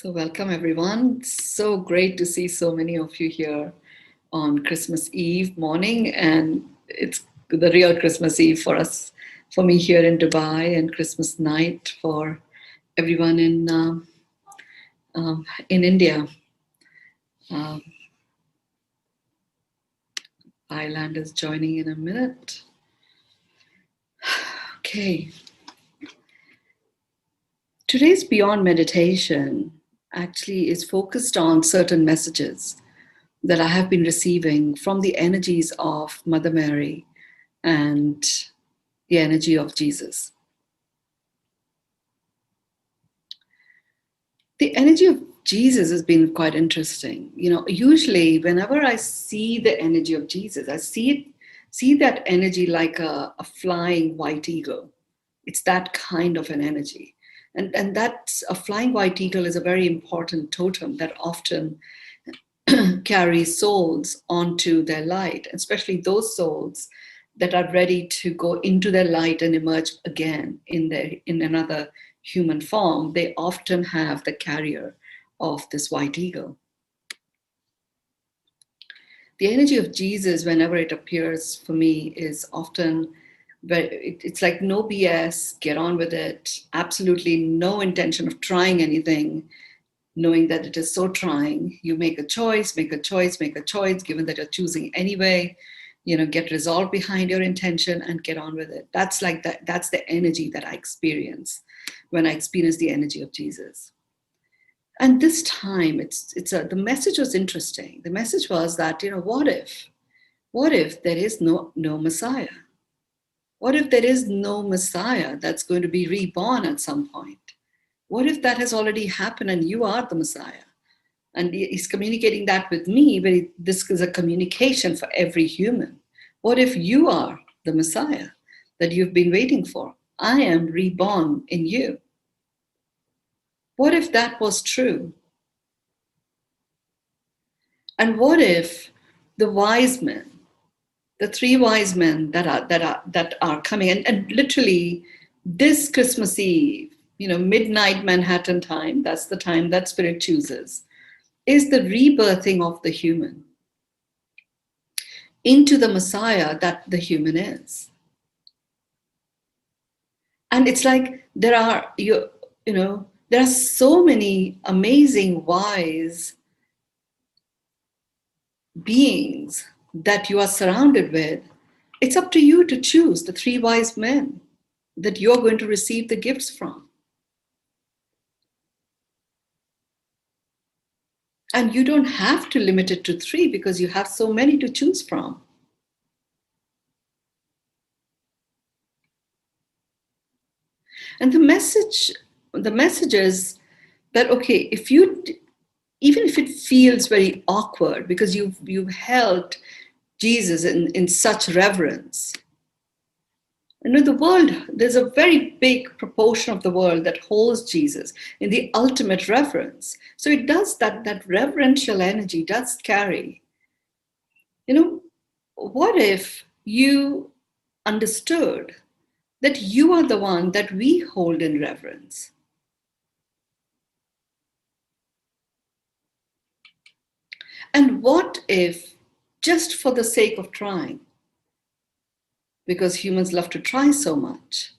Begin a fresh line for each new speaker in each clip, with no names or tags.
So welcome everyone. So great to see so many of you here on Christmas Eve morning, and it's the real Christmas Eve for us, for me here in Dubai, and Christmas night for everyone in India. Um, Ireland is joining in a minute. Okay. Today's Beyond Meditation actually is focused on certain messages that I have been receiving from the energies of Mother Mary and the energy of Jesus. The energy of Jesus has been quite interesting. Usually whenever I see the energy of Jesus, I see that energy like a flying white eagle. It's that kind of an energy. And that's a flying white eagle is a very important totem that often carries souls onto their light, especially those souls that are ready to go into their light and emerge again in another human form. They often have the carrier of this white eagle. The energy of Jesus, whenever it appears for me, is often it's like no BS, get on with it, absolutely no intention of trying anything, knowing that it is so trying. You make a choice, make a choice, make a choice, given that you're choosing anyway, get resolve behind your intention and get on with it. That's like that. That's the energy that I experience when I experience the energy of Jesus. And this time the message was interesting. The message was that, what if there is no Messiah? What if there is no Messiah that's going to be reborn at some point? What if that has already happened and you are the Messiah? And he's communicating that with me, but this is a communication for every human. What if you are the Messiah that you've been waiting for? I am reborn in you. What if that was true? And what if the wise men, the three wise men that are coming, and literally this Christmas Eve, midnight Manhattan time, that's the time that Spirit chooses, is the rebirthing of the human into the Messiah that the human is. And it's like there are so many amazing wise beings that you are surrounded with. It's up to you to choose the three wise men that you're going to receive the gifts from. And you don't have to limit it to three because you have so many to choose from. And the message is that, okay, even if it feels very awkward because you've held Jesus in such reverence. The world, there's a very big proportion of the world that holds Jesus in the ultimate reverence. So it does that reverential energy does carry. What if you understood that you are the one that we hold in reverence? And what if, just for the sake of trying, because humans love to try so much,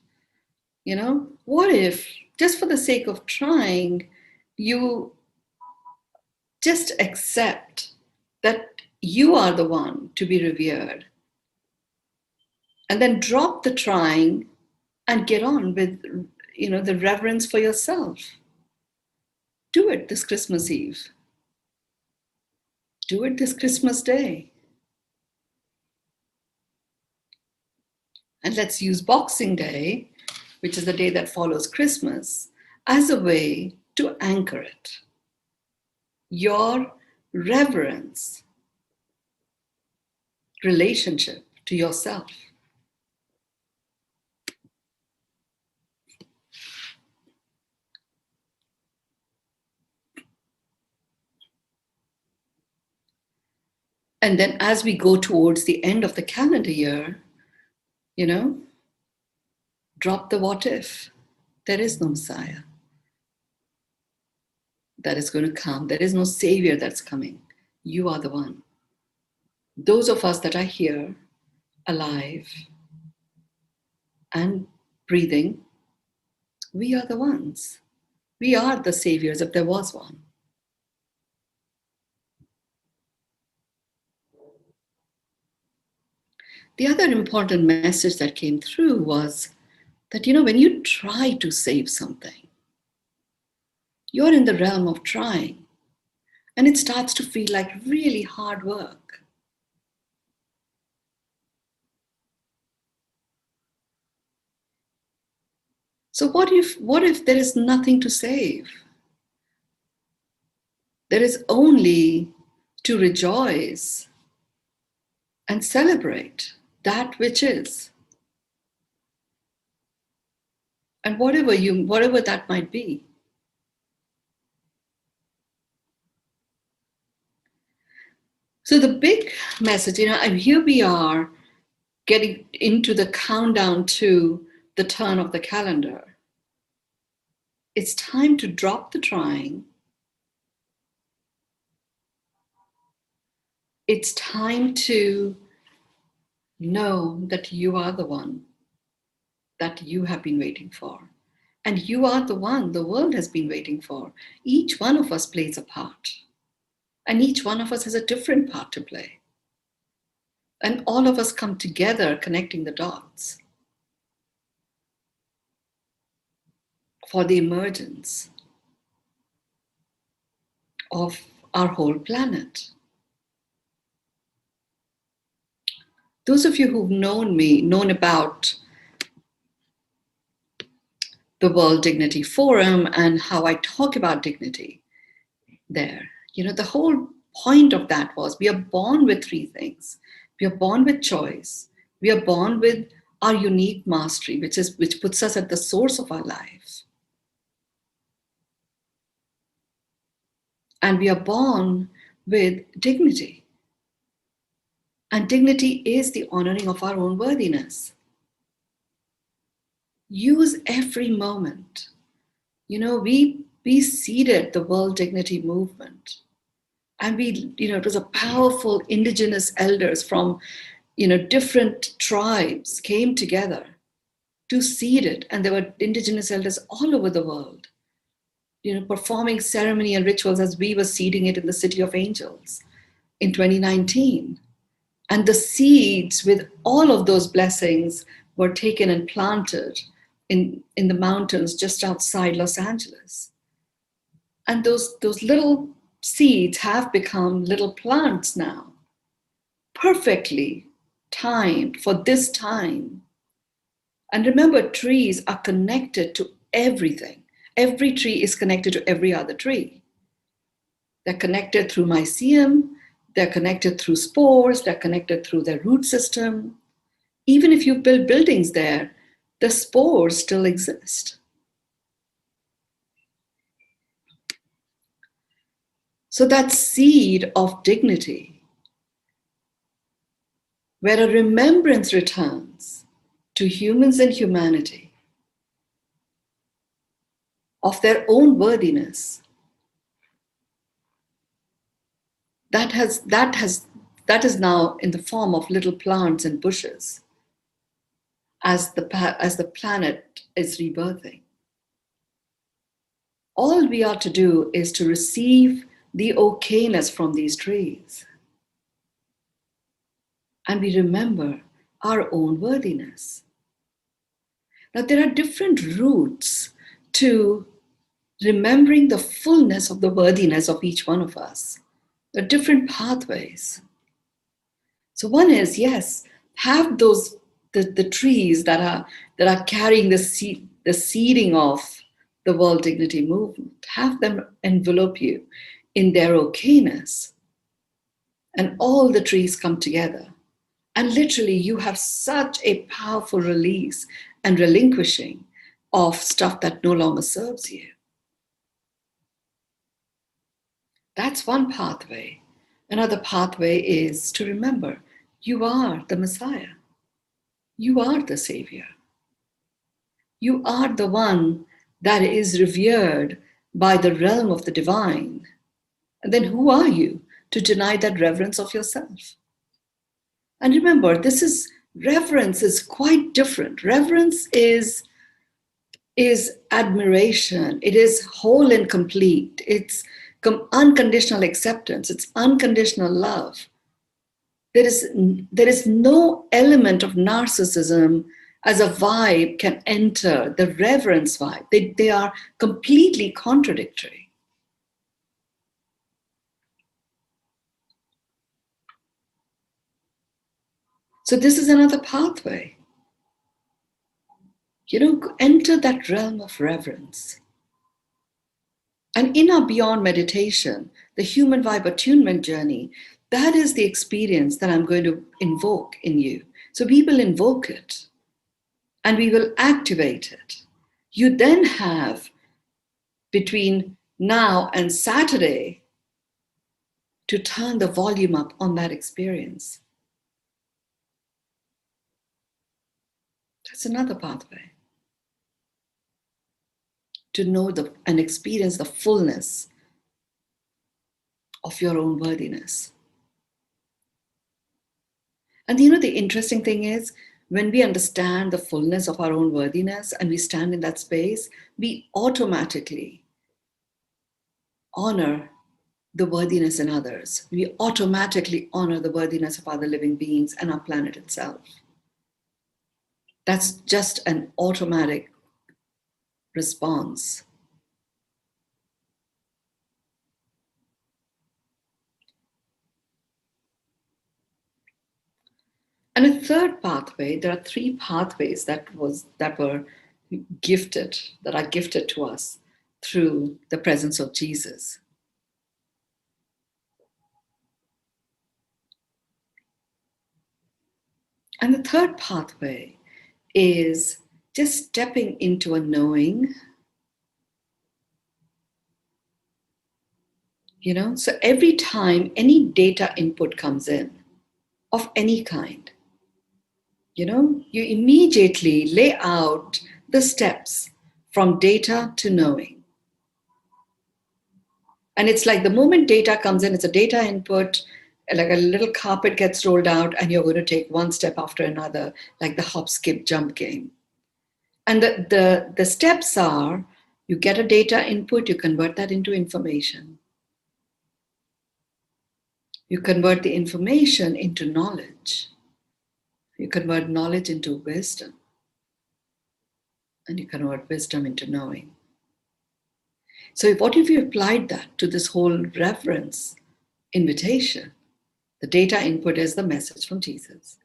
what if, just for the sake of trying, you just accept that you are the one to be revered, and then drop the trying and get on with, the reverence for yourself? Do it this Christmas Eve. Do it this Christmas Day. And let's use Boxing Day, which is the day that follows Christmas, as a way to anchor it. Your reverence relationship to yourself. And then as we go towards the end of the calendar year, drop the what if. There is no Messiah. that is going to come. There is no savior that's coming. You are the one. Those of us that are here, alive and breathing, we are the ones. We are the saviors if there was one. The other important message that came through was that, when you try to save something, you're in the realm of trying, and it starts to feel like really hard work. So what if there is nothing to save? There is only to rejoice and celebrate that which is. And whatever that might be. So the big message, and here we are getting into the countdown to the turn of the calendar. It's time to drop the trying. It's time to know that you are the one that you have been waiting for. And you are the one the world has been waiting for. Each one of us plays a part. And each one of us has a different part to play. And all of us come together connecting the dots for the emergence of our whole planet. Those of you who've known about the World Dignity Forum and how I talk about dignity there, the whole point of that was we are born with three things. We are born with choice. We are born with our unique mastery, which puts us at the source of our life. And we are born with dignity. And dignity is the honoring of our own worthiness. Use every moment. We seeded the World Dignity Movement. And it was a powerful indigenous elders from, different tribes came together to seed it. And there were indigenous elders all over the world, performing ceremony and rituals as we were seeding it in the City of Angels in 2019. And the seeds with all of those blessings were taken and planted in the mountains just outside Los Angeles. And those little seeds have become little plants now, perfectly timed for this time. And remember, trees are connected to everything. Every tree is connected to every other tree. They're connected through mycelium, they're connected through spores, they're connected through their root system. Even if you build buildings there, the spores still exist. So that seed of dignity, where a remembrance returns to humans and humanity of their own worthiness, that is now in the form of little plants and bushes as the planet is rebirthing. All we are to do is to receive the ok-ness from these trees. And we remember our own worthiness. Now, there are different routes to remembering the fullness of the worthiness of each one of us. There are different pathways. So one is, yes, have those the trees that are carrying the seeding of the World Dignity Movement. Have them envelope you in their ok-ness. And all the trees come together. And literally, you have such a powerful release and relinquishing of stuff that no longer serves you. That's one pathway. Another pathway is to remember, you are the Messiah. You are the Savior. You are the one that is revered by the realm of the divine, and then who are you to deny that reverence of yourself? And remember, reverence is quite different. Reverence is admiration. It is whole and complete. It's unconditional acceptance. It's unconditional love. There is no element of narcissism as a vibe can enter the reverence vibe. They are completely contradictory. So this is another pathway. Enter that realm of reverence. And in our Beyond meditation, the human vibe attunement journey, that is the experience that I'm going to invoke in you. So we will invoke it and we will activate it. You then have between now and Saturday to turn the volume up on that experience. That's another pathway. To know and experience the fullness of your own worthiness. And the interesting thing is, when we understand the fullness of our own worthiness and we stand in that space, we automatically honor the worthiness in others. We automatically honor the worthiness of other living beings and our planet itself. That's just an automatic response. And a third pathway, there are three pathways that are gifted to us through the presence of Jesus. And the third pathway is just stepping into a knowing. So every time any data input comes in of any kind, you immediately lay out the steps from data to knowing. And it's like the moment data comes in, it's a data input, like a little carpet gets rolled out and you're going to take one step after another, like the hop, skip, jump game. And the steps are, you get a data input, you convert that into information. You convert the information into knowledge. You convert knowledge into wisdom. And you convert wisdom into knowing. So what if you applied that to this whole reverence invitation? The data input is the message from Jesus.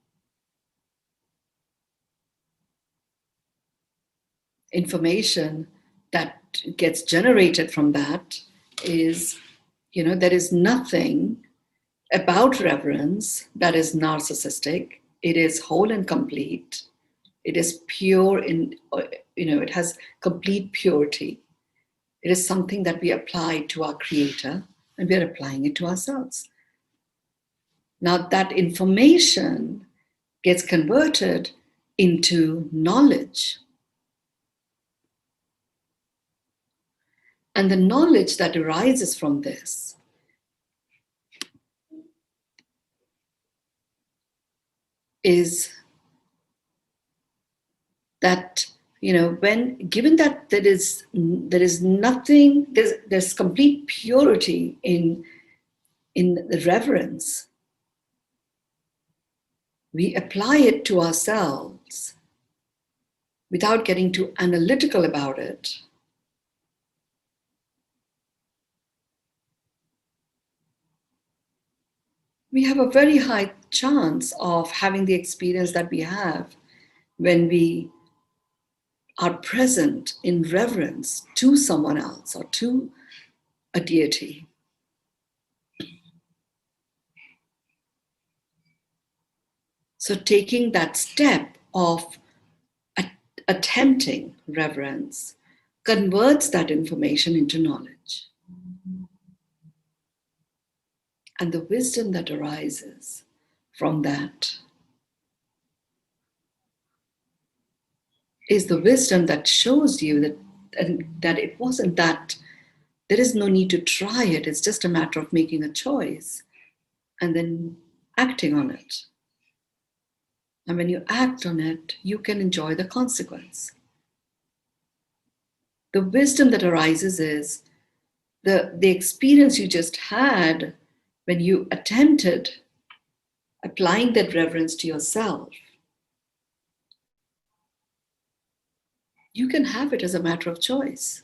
Information that gets generated from that is, there is nothing about reverence that is narcissistic. It is whole and complete. It is pure it has complete purity. It is something that we apply to our Creator and we are applying it to ourselves. Now that information gets converted into knowledge. And the knowledge that arises from this is that, given that there is nothing, there's complete purity in the reverence, we apply it to ourselves without getting too analytical about it. We have a very high chance of having the experience that we have when we are present in reverence to someone else or to a deity. So taking that step of attempting reverence converts that information into knowledge. And the wisdom that arises from that is the wisdom that shows you that it wasn't that There is no need to try it. It's just a matter of making a choice and then acting on it. And when you act on it, you can enjoy the consequence. The wisdom that arises is the experience you just had when you attempted applying that reverence to yourself. You can have it as a matter of choice.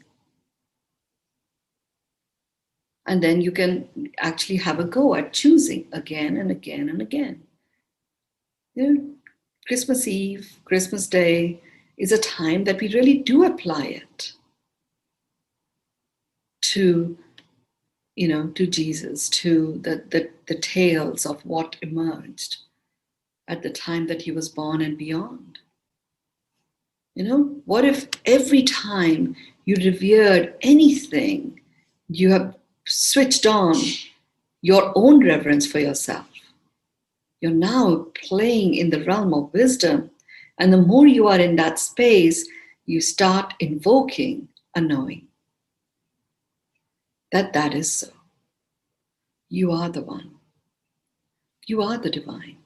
And then you can actually have a go at choosing again and again and again. You know, Christmas Eve, Christmas Day is a time that we really do apply it to, to Jesus, to the tales of what emerged at the time that he was born and beyond. What if every time you revered anything, you have switched on your own reverence for yourself? You're now playing in the realm of wisdom. And the more you are in that space, you start invoking a knowing that is so. You are the one. You are the divine,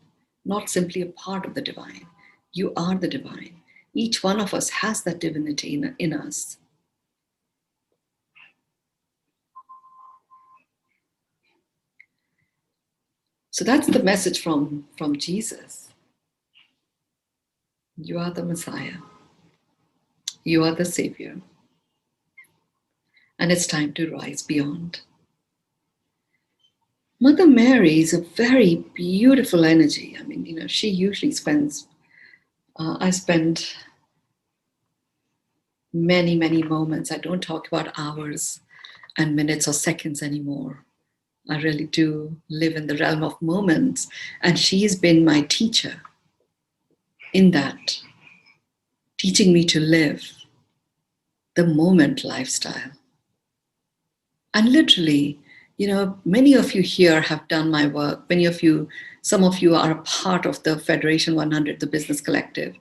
not simply a part of the divine. You are the divine. Each one of us has that divinity in us. So that's the message from Jesus. You are the Messiah. You are the Savior. And it's time to rise beyond. Mother Mary is a very beautiful energy. I mean, she usually spends, I spend many, many moments. I don't talk about hours and minutes or seconds anymore. I really do live in the realm of moments. And she's been my teacher in that, teaching me to live the moment lifestyle. And literally, many of you here have done my work. Some of you are a part of the Federation 100, the business collective,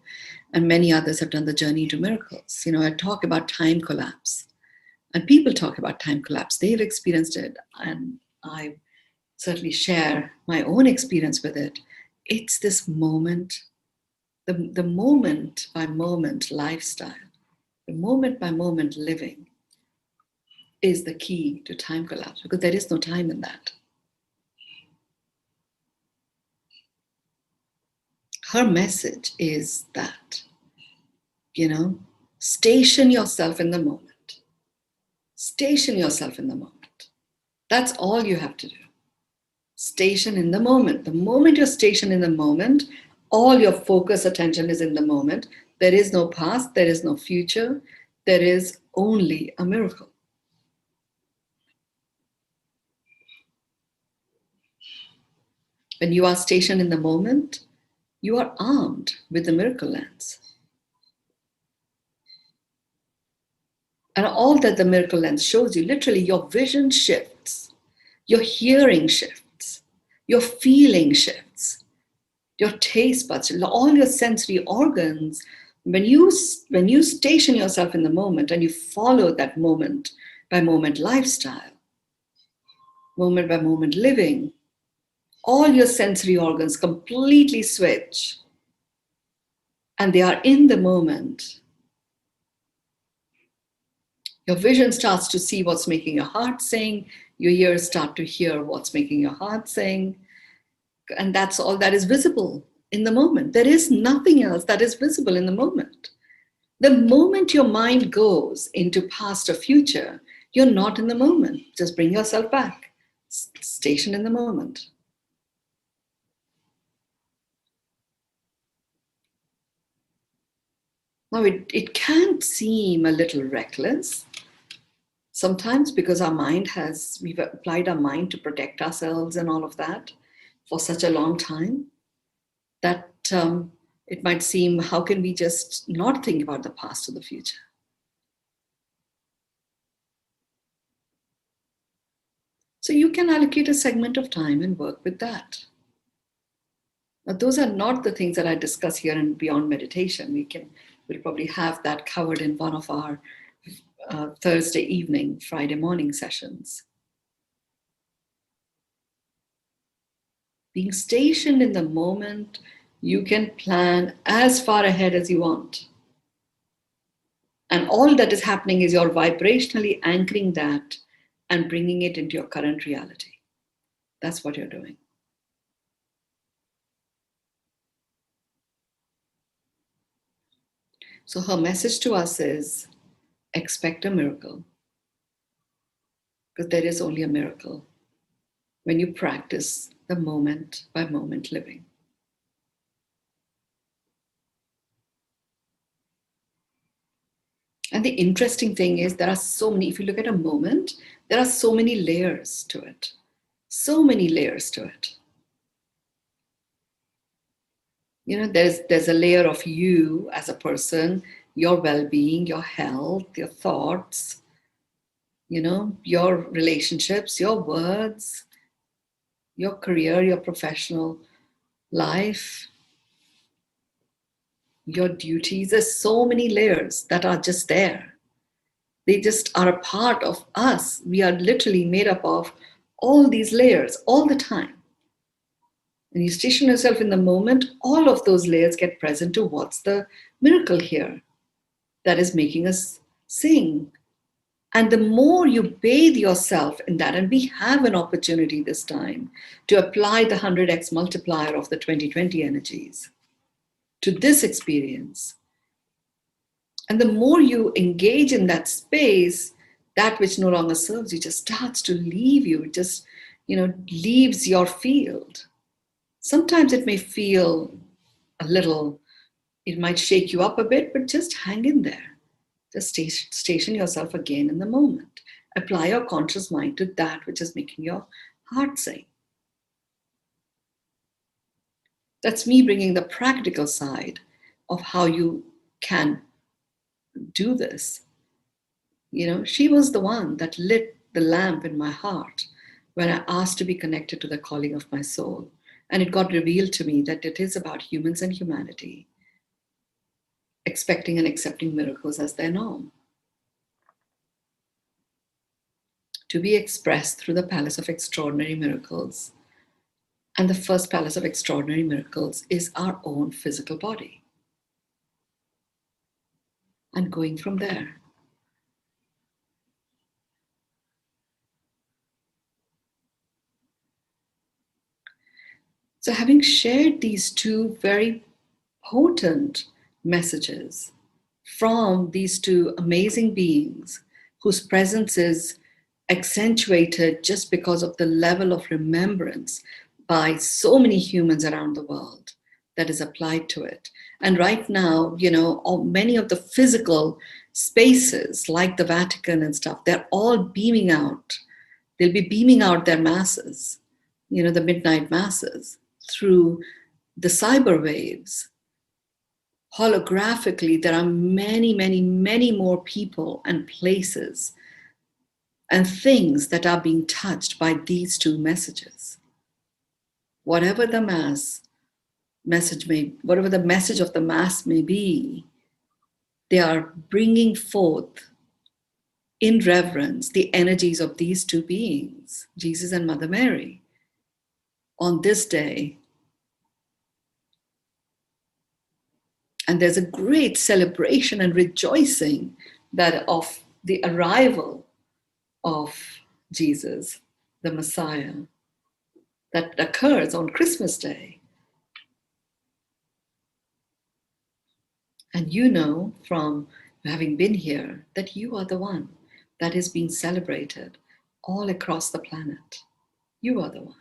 and many others have done the journey to miracles. I talk about time collapse, and people talk about time collapse. They've experienced it, and I certainly share my own experience with it. It's this moment, the moment by moment lifestyle, the moment by moment living is the key to time collapse, because there is no time in that. Her message is that, station yourself in the moment. Station yourself in the moment. That's all you have to do. Station in the moment. The moment you're stationed in the moment, all your focus, attention is in the moment. There is no past, there is no future. There is only a miracle. When you are stationed in the moment, you are armed with the miracle lens. And all that the miracle lens shows you, literally your vision shifts, your hearing shifts, your feeling shifts, your taste buds, all your sensory organs. When you station yourself in the moment and you follow that moment by moment lifestyle, moment by moment living, all your sensory organs completely switch and they are in the moment. Your vision starts to see what's making your heart sing. Your ears start to hear what's making your heart sing. And that's all that is visible in the moment. There is nothing else that is visible in the moment. The moment your mind goes into past or future, you're not in the moment. Just bring yourself back. Station in the moment. Now, it can seem a little reckless sometimes, because we've applied our mind to protect ourselves and all of that for such a long time that it might seem, how can we just not think about the past or the future? So you can allocate a segment of time and work with that. Now, those are not the things that I discuss here in Beyond Meditation. We'll probably have that covered in one of our Thursday evening, Friday morning sessions. Being stationed in the moment, you can plan as far ahead as you want. And all that is happening is you're vibrationally anchoring that and bringing it into your current reality. That's what you're doing. So her message to us is expect a miracle, because there is only a miracle when you practice the moment by moment living. And the interesting thing is there are so many, if you look at a moment, there are so many layers to it. So many layers to it. You know, there's a layer of you as a person, your well-being, your health, your thoughts, you know, your relationships, your words, your career, your professional life, your duties. There's so many layers that are just there. They just are a part of us. We are literally made up of all these layers all the time. And you station yourself in the moment, all of those layers get present to what's the miracle here that is making us sing. And the more you bathe yourself in that, and we have an opportunity this time to apply the 100x multiplier of the 2020 energies to this experience. And the more you engage in that space, that which no longer serves you just starts to leave you. It just, leaves your field. Sometimes it may feel a little, it might shake you up a bit, but just hang in there. Just station yourself again in the moment. Apply your conscious mind to that which is making your heart sing. That's me bringing the practical side of how you can do this. She was the one that lit the lamp in my heart when I asked to be connected to the calling of my soul. And it got revealed to me that it is about humans and humanity expecting and accepting miracles as their norm, to be expressed through the Palace of Extraordinary Miracles. And the first Palace of Extraordinary Miracles is our own physical body. And going from there. So having shared these two very potent messages from these two amazing beings whose presence is accentuated just because of the level of remembrance by so many humans around the world that is applied to it. And right now, many of the physical spaces like the Vatican and stuff, they're all beaming out. They'll be beaming out their masses, the midnight masses through the cyber waves. Holographically, there are many, many, many more people and places and things that are being touched by these two messages. Whatever the whatever the message of the Mass may be, they are bringing forth in reverence the energies of these two beings, Jesus and Mother Mary, on this day. And there's a great celebration and rejoicing that of the arrival of Jesus, the Messiah, that occurs on Christmas Day. And from having been here that you are the one that is being celebrated all across the planet. You are the one.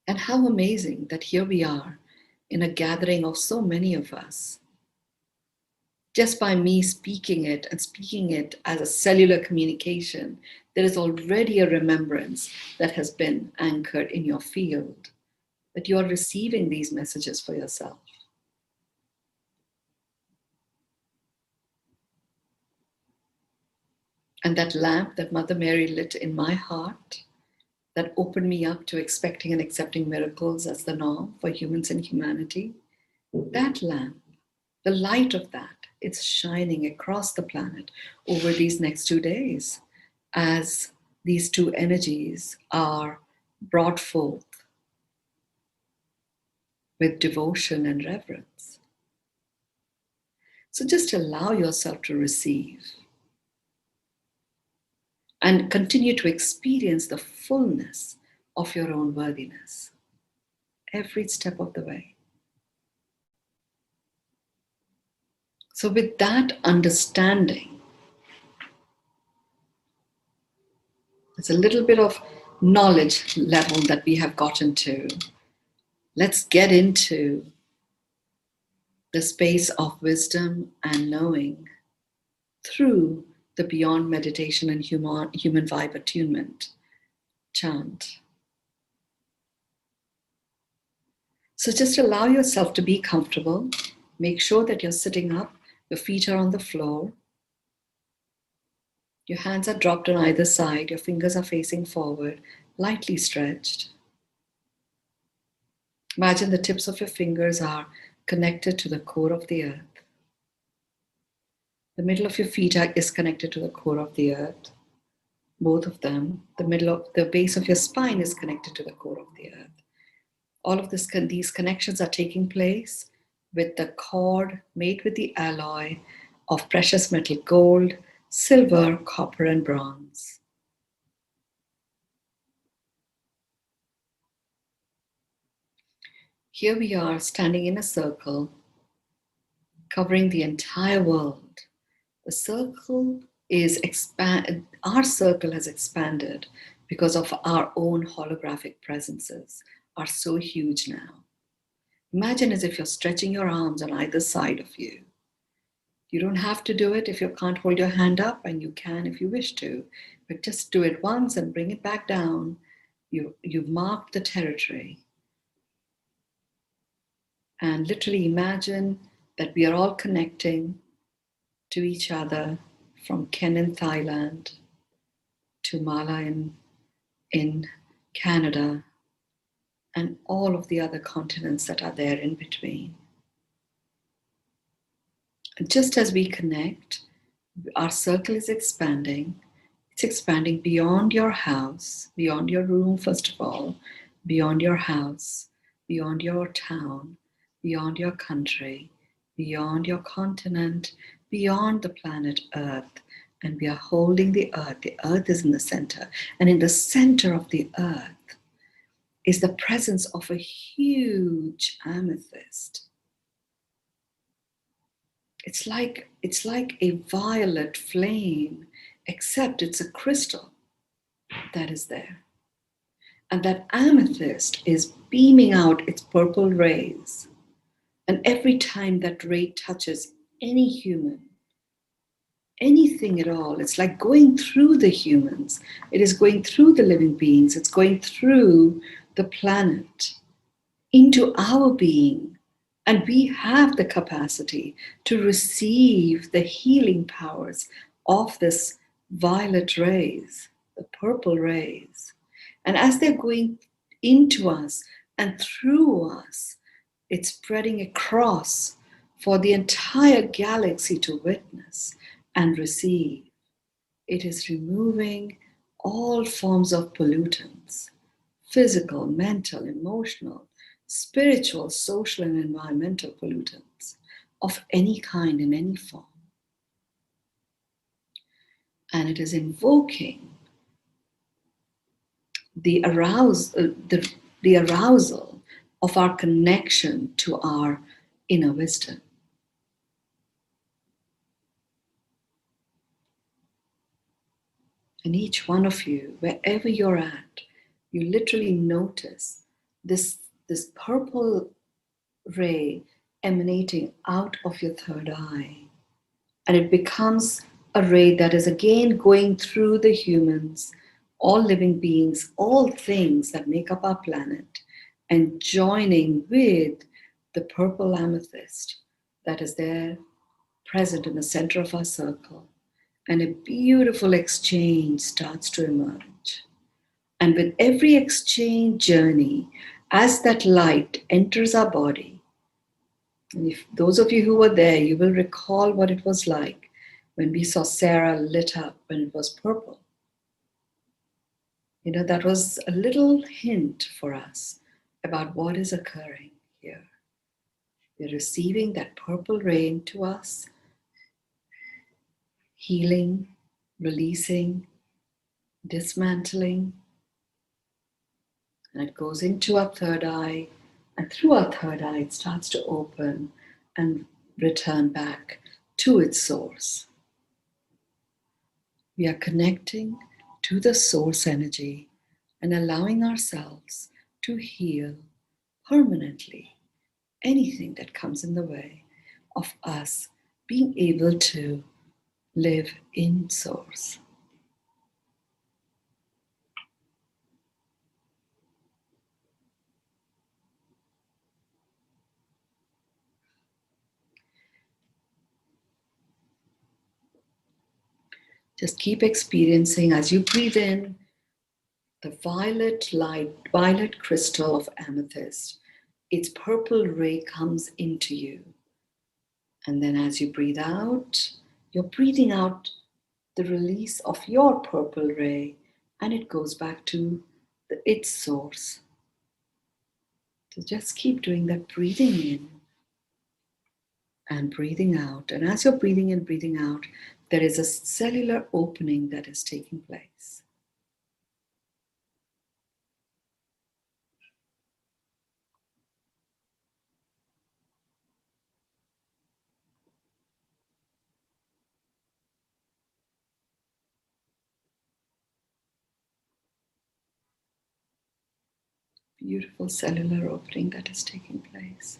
And how amazing that here we are in a gathering of so many of us. Just by me speaking it and speaking it as a cellular communication, there is already a remembrance that has been anchored in your field, that you are receiving these messages for yourself. And that lamp that Mother Mary lit in my heart, that opened me up to expecting and accepting miracles as the norm for humans and humanity, that lamp, the light of that it's shining across the planet over these next 2 days as these two energies are brought forth with devotion and reverence. So just allow yourself to receive and continue to experience the fullness of your own worthiness every step of the way. So, with that understanding, it's a little bit of knowledge level that we have gotten to. Let's get into the space of wisdom and knowing through the Beyond Meditation and Human Vibe Attunement chant. So just allow yourself to be comfortable. Make sure that you're sitting up, your feet are on the floor, your hands are dropped on either side, your fingers are facing forward, lightly stretched. Imagine the tips of your fingers are connected to the core of the earth. The middle of your feet is connected to the core of the earth. Both of them. The base of your spine is connected to the core of the earth. All of these connections are taking place with the cord made with the alloy of precious metal gold, silver, copper, and bronze. Here we are standing in a circle, covering the entire world. The circle is our circle has expanded because of our own holographic presences are so huge now. Imagine as if you're stretching your arms on either side of you. You don't have to do it if you can't hold your hand up, and you can if you wish to, but just do it once and bring it back down. You've marked the territory. And literally imagine that we are all connecting to each other from Ken in Thailand to Mala in Canada and all of the other continents that are there in between. And just as we connect, our circle is expanding. It's expanding beyond your house, beyond your room, first of all, beyond your house, beyond your town, beyond your country, beyond your continent, beyond the planet Earth. And we are holding the earth. The earth is in the center. And in the center of the earth is the presence of a huge amethyst. It's like a violet flame, except it's a crystal that is there. And that amethyst is beaming out its purple rays. And every time that ray touches any human, anything at all, it's like going through the humans. It is going through the living beings. It's going through the planet into our being. And we have the capacity to receive the healing powers of this violet rays, the purple rays. And as they're going into us and through us, it's spreading across for the entire galaxy to witness and receive. It is removing all forms of pollutants, physical, mental, emotional, spiritual, social, and environmental pollutants of any kind in any form. And it is invoking the arousal of our connection to our inner wisdom. And each one of you, wherever you're at, you literally notice this purple ray emanating out of your third eye. And it becomes a ray that is again going through the humans, all living beings, all things that make up our planet, and joining with the purple amethyst that is there present in the center of our circle. And a beautiful exchange starts to emerge. And with every exchange journey, as that light enters our body, And if those of you who were there, you will recall what it was like when we saw Sarah lit up when it was purple. That was a little hint for us about what is occurring here. We're receiving that purple rain to us, healing, releasing, dismantling, and it goes into our third eye, and through our third eye it starts to open and return back to its source. We are connecting to the source energy and allowing ourselves to heal permanently anything that comes in the way of us being able to live in source. Just keep experiencing as you breathe in the violet light, violet crystal of amethyst. Its purple ray comes into you. And then as you breathe out, you're breathing out the release of your purple ray, and it goes back to its source. So just keep doing that, breathing in and breathing out. And as you're breathing in, breathing out, there is a cellular opening that is taking place. Beautiful cellular opening that is taking place.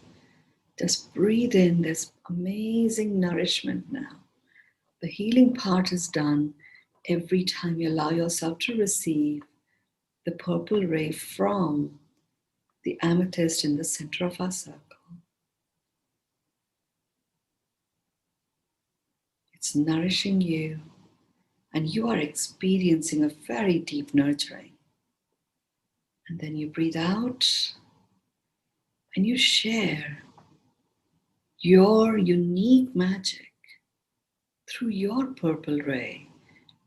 Just breathe in this amazing nourishment now. The healing part is done every time you allow yourself to receive the purple ray from the amethyst in the center of our circle. It's nourishing you, and you are experiencing a very deep nurturing. And then you breathe out and you share your unique magic through your purple ray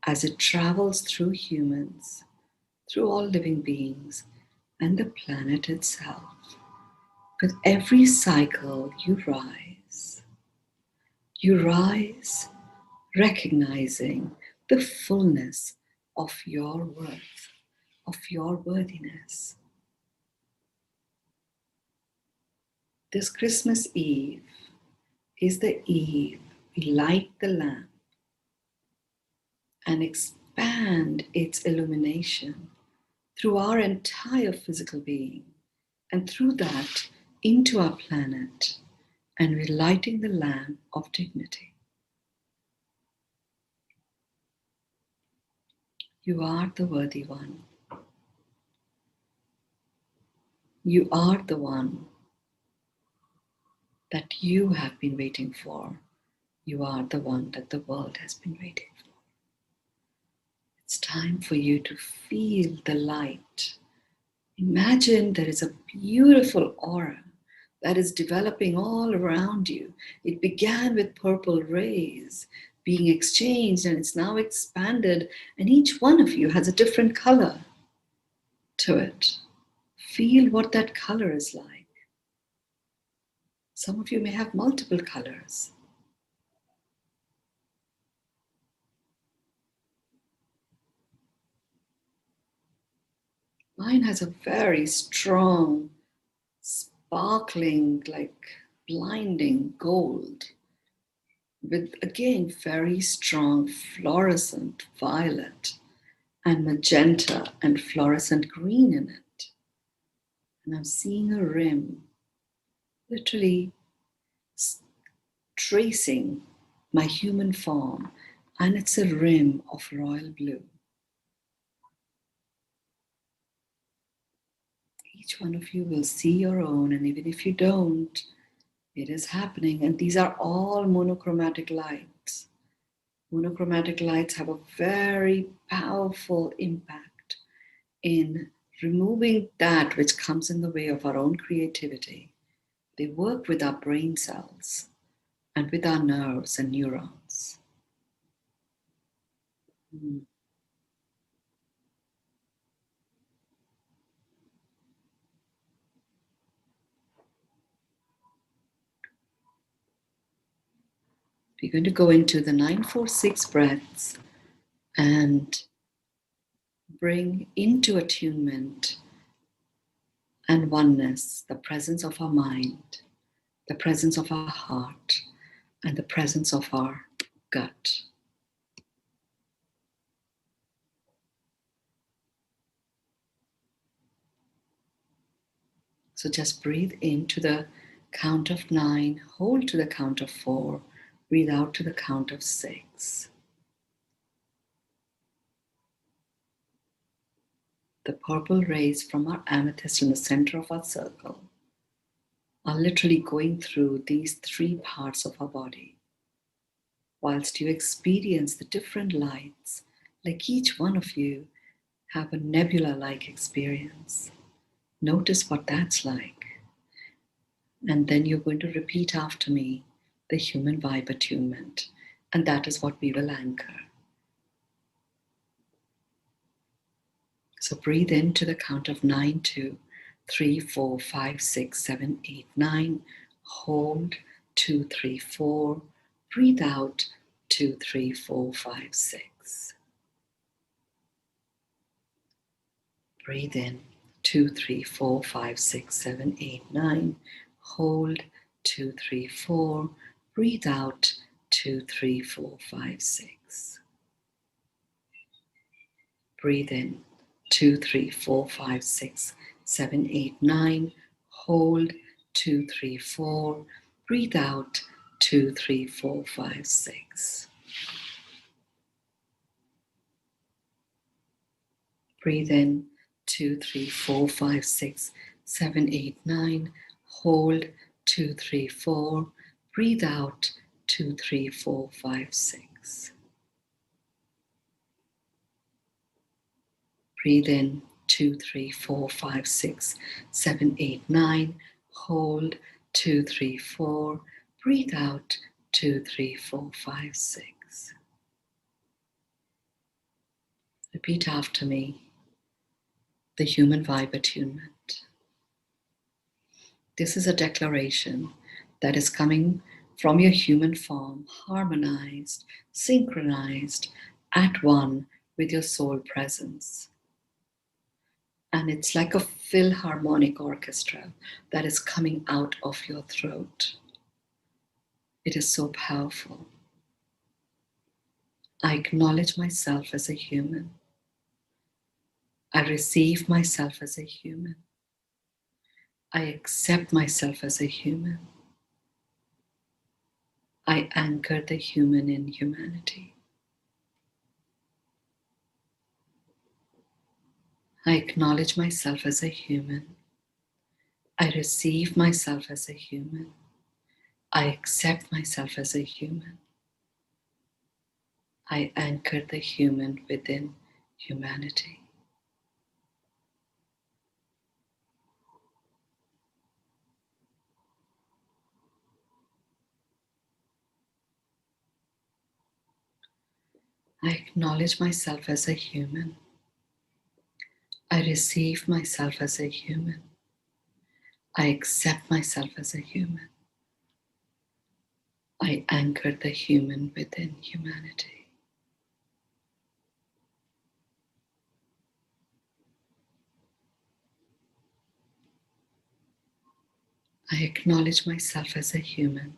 as it travels through humans, through all living beings, and the planet itself. With every cycle, you rise. You rise recognizing the fullness of your worth, of your worthiness. This Christmas Eve is the eve we light the lamp and expand its illumination through our entire physical being, and through that into our planet, and we're lighting the lamp of dignity. You are the worthy one. You are the one that you have been waiting for. You are the one that the world has been waiting for. It's time for you to feel the light. Imagine there is a beautiful aura that is developing all around you. It began with purple rays being exchanged, and it's now expanded, and each one of you has a different color to it. Feel what that color is like. Some of you may have multiple colors. Mine has a very strong, sparkling, like blinding gold, with again very strong fluorescent violet and magenta and fluorescent green in it. And I'm seeing a rim literally tracing my human form, and it's a rim of royal blue. Each one of you will see your own, and even if you don't, it is happening. And these are all monochromatic lights. Monochromatic lights have a very powerful impact in removing that which comes in the way of our own creativity They work with our brain cells and with our nerves and neurons. Mm. We're going to go into the 9-4-6 breaths and bring into attunement and oneness the presence of our mind, the presence of our heart, and the presence of our gut. So just breathe in to the count of 9, hold to the count of 4, breathe out to the count of 6. The purple rays from our amethyst in the center of our circle are literally going through these 3 parts of our body. Whilst you experience the different lights, like each one of you have a nebula-like experience. Notice what that's like. And then you're going to repeat after me the human vibe attunement. And that is what we will anchor. So breathe into the count of 9, 2, 3, 4, 5, 6, 7, 8, 9. Hold 2, 3, 4. Breathe out 2, 3, 4, 5, 6. Breathe in 2, 3, 4, 5, 6, 7, 8, 9. Hold 2, 3, 4. Breathe out 2, 3, 4, 5, 6. Breathe in 2, 3, 4, 5, 6, 7, 8, 9. Hold 2, 3, 4. Breathe out 2, 3, 4, 5, 6. Breathe in 2, 3, 4, 5, 6, 7, 8, 9. Hold 2, 3, 4. Breathe out 2, 3, 4, 5, 6. Breathe in 2, 3, 4, 5, 6, 7, 8, 9. Hold 2, 3, 4. Breathe out 2, 3, 4, 5, 6. Repeat after me the human vibe attunement. This is a declaration that is coming from your human form, harmonized, synchronized, at one with your soul presence. And it's like a philharmonic orchestra that is coming out of your throat. It is so powerful. I acknowledge myself as a human. I receive myself as a human. I accept myself as a human. I anchor the human in humanity. I acknowledge myself as a human. I receive myself as a human. I accept myself as a human. I anchor the human within humanity. I acknowledge myself as a human. I receive myself as a human. I accept myself as a human. I anchor the human within humanity. I acknowledge myself as a human.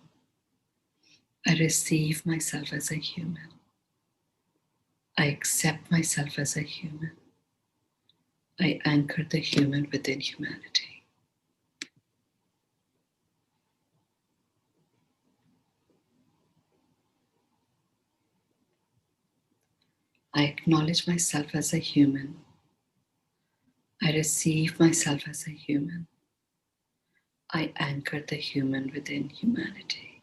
I receive myself as a human. I accept myself as a human. I anchor the human within humanity. I acknowledge myself as a human. I receive myself as a human. I anchor the human within humanity.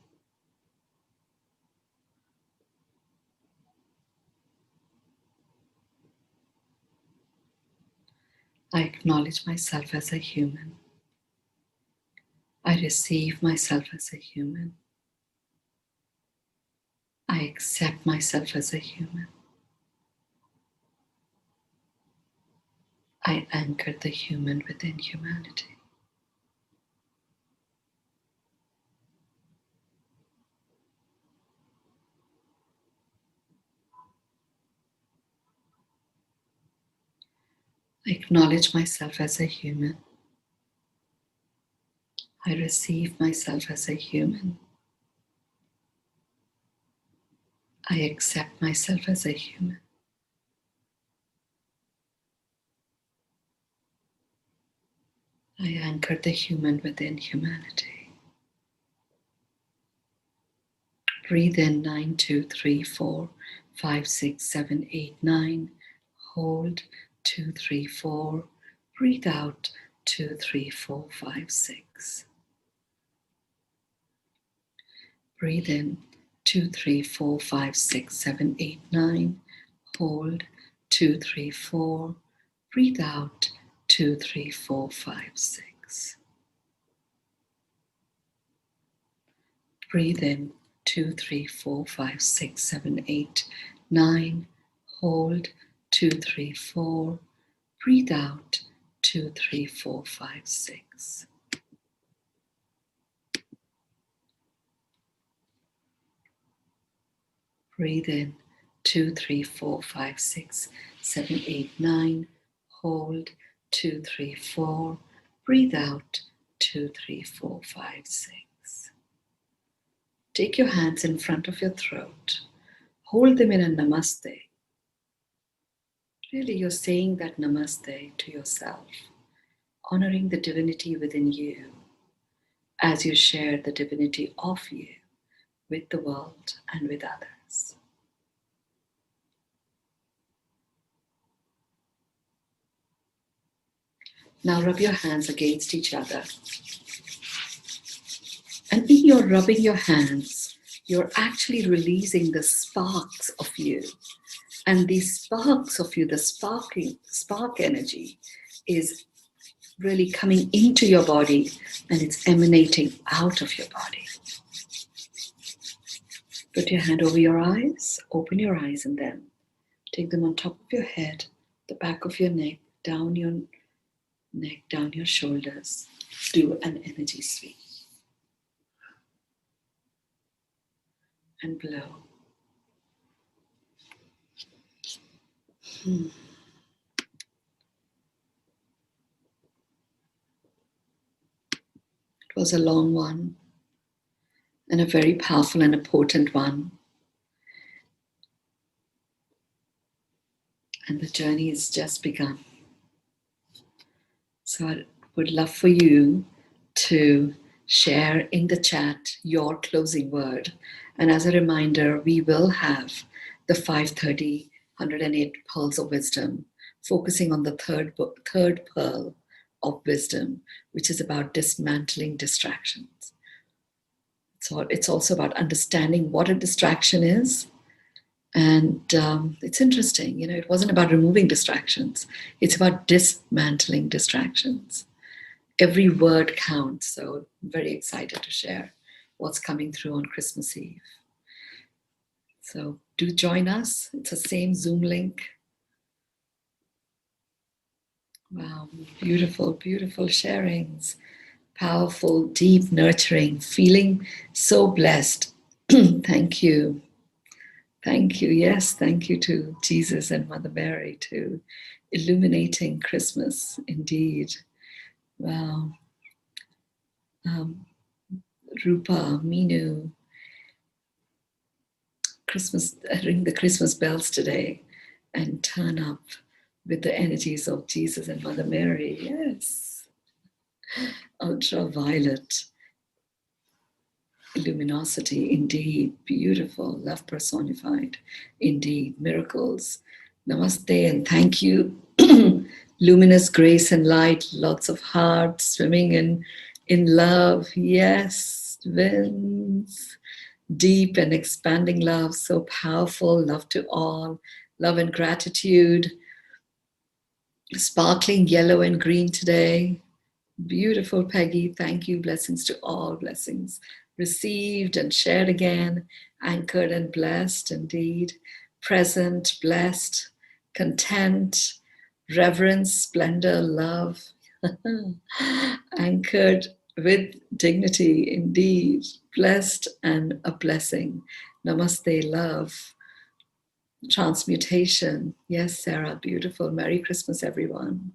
I acknowledge myself as a human. I I receive myself as a human. I accept myself as a human. I anchor the human within humanity. I acknowledge myself as a human. I receive myself as a human. I accept myself as a human. I anchor the human within humanity. Breathe in 9, 2, 3, 4, 5, 6, 7, 8, 9. Hold 2, 3, 4. Breathe out 2, 3, 4, 5, 6. Breathe in 2, 3, 4, 5, 6, 7, 8, 9. Hold 2, 3, 4. Breathe out 2, 3, 4, 5, 6. Breathe in 2, 3, 4, 5, 6, 7, 8, 9. Hold 2, 3, 4. Breathe out 2, 3, 4, 5, 6. Breathe in 2, 3, 4, 5, 6, 7, 8, 9. Hold 2, 3, 4. Breathe out 2, 3, 4, 5, 6. Take your hands in front of your throat. Hold them in a namaste. Really, you're saying that namaste to yourself, honoring the divinity within you as you share the divinity of you with the world and with others. Now rub your hands against each other. And in your rubbing your hands, you're actually releasing the sparks of you. And these sparks of you, the spark energy, is really coming into your body and it's emanating out of your body. Put your hand over your eyes, open your eyes, and then take them on top of your head, the back of your neck, down your neck, down your shoulders. Do an energy sweep. And blow. It was a long one and a very powerful and important one. And the journey has just begun. So I would love for you to share in the chat your closing word. And as a reminder, we will have the 530 108 pearls of wisdom, focusing on the third pearl of wisdom, which is about dismantling distractions. So it's also about understanding what a distraction is. And it's interesting, it wasn't about removing distractions. It's about dismantling distractions. Every word counts. So I'm very excited to share what's coming through on Christmas Eve. So do join us. It's the same Zoom link. Wow, beautiful, beautiful sharings. Powerful, deep, nurturing, feeling so blessed. Thank you. Thank you. Yes, thank you to Jesus and Mother Mary to illuminating Christmas, indeed. Wow. Rupa, Mynoo, Christmas, ring the Christmas bells today and turn up with the energies of Jesus and Mother Mary. Yes. Ultraviolet luminosity, indeed. Beautiful. Love personified, indeed. Miracles. Namaste and thank you. Luminous grace and light, lots of hearts swimming in love. Yes, winds. Deep and expanding love, so powerful. Love to all. Love and gratitude. Sparkling yellow and green today. Beautiful, Peggy. Thank you. Blessings to all. Blessings received and shared again. Anchored and blessed indeed. Present, blessed, content, reverence, splendor, love. Anchored with dignity indeed. Blessed and a blessing. Namaste, love. Transmutation. Yes, Sarah, beautiful. Merry Christmas, everyone.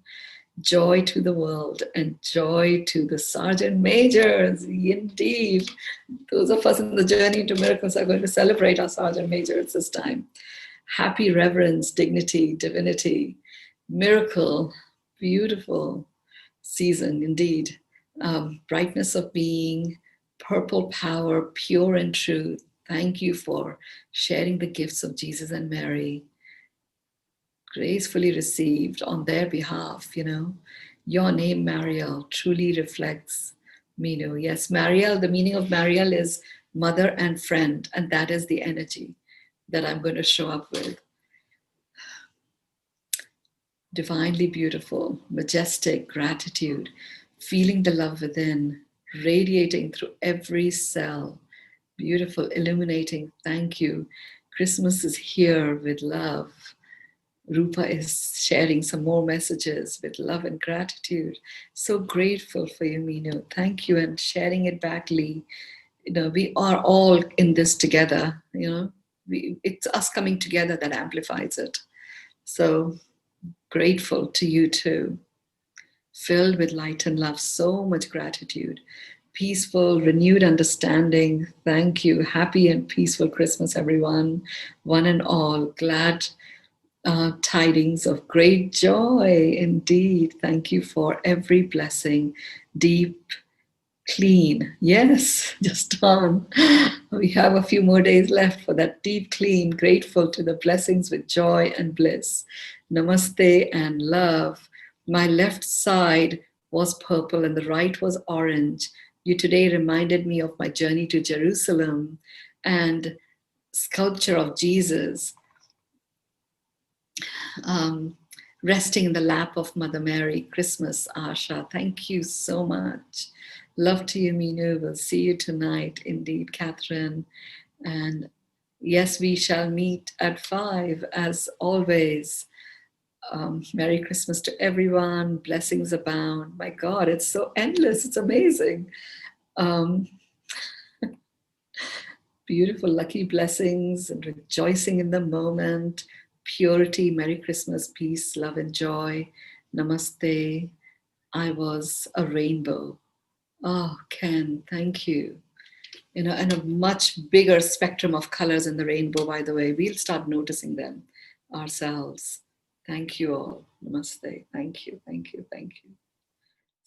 Joy to the world and joy to the Sergeant Majors. Indeed. Those of us in the journey into miracles are going to celebrate our Sergeant Majors this time. Happy reverence, dignity, divinity, miracle, beautiful season indeed. Brightness of being, purple power, pure in truth. Thank you for sharing the gifts of Jesus and Mary, gracefully received on their behalf, you know. Your name, Maryel, truly reflects Mynoo. Yes, Maryel, the meaning of Maryel is mother and friend, and that is the energy that I'm going to show up with. Divinely beautiful, majestic gratitude, feeling the love within, radiating through every cell. Beautiful, illuminating. Thank you. Christmas is here with love. Rupa is sharing some more messages with love and gratitude. So grateful for you, Mynoo. Thank you, and sharing it back, Lee. You know, we are all in this together. You know, it's us coming together that amplifies it. So grateful to you too. Filled with light and love, so much gratitude. Peaceful, renewed understanding. Thank you. Happy and peaceful Christmas, everyone. One and all. Glad tidings of great joy indeed. Thank you for every blessing. Deep, clean. Yes, just on. We have a few more days left for that deep, clean, grateful to the blessings with joy and bliss. Namaste and love. My left side was purple and the right was orange. You today reminded me of my journey to Jerusalem and sculpture of Jesus. Resting in the lap of Mother Mary. Christmas, Asha. Thank you so much. Love to you, Mynoo. We'll see you tonight. Indeed, Catherine. And yes, we shall meet at 5 as always. Merry Christmas to everyone. Blessings abound. My God, it's so endless. It's amazing. Beautiful, lucky blessings and rejoicing in the moment. Purity, Merry Christmas, peace, love, and joy. Namaste. I was a rainbow. Oh, Ken, thank you. You know, and a much bigger spectrum of colors in the rainbow, by the way. We'll start noticing them ourselves. Thank you all. Namaste. Thank you, thank you, thank you.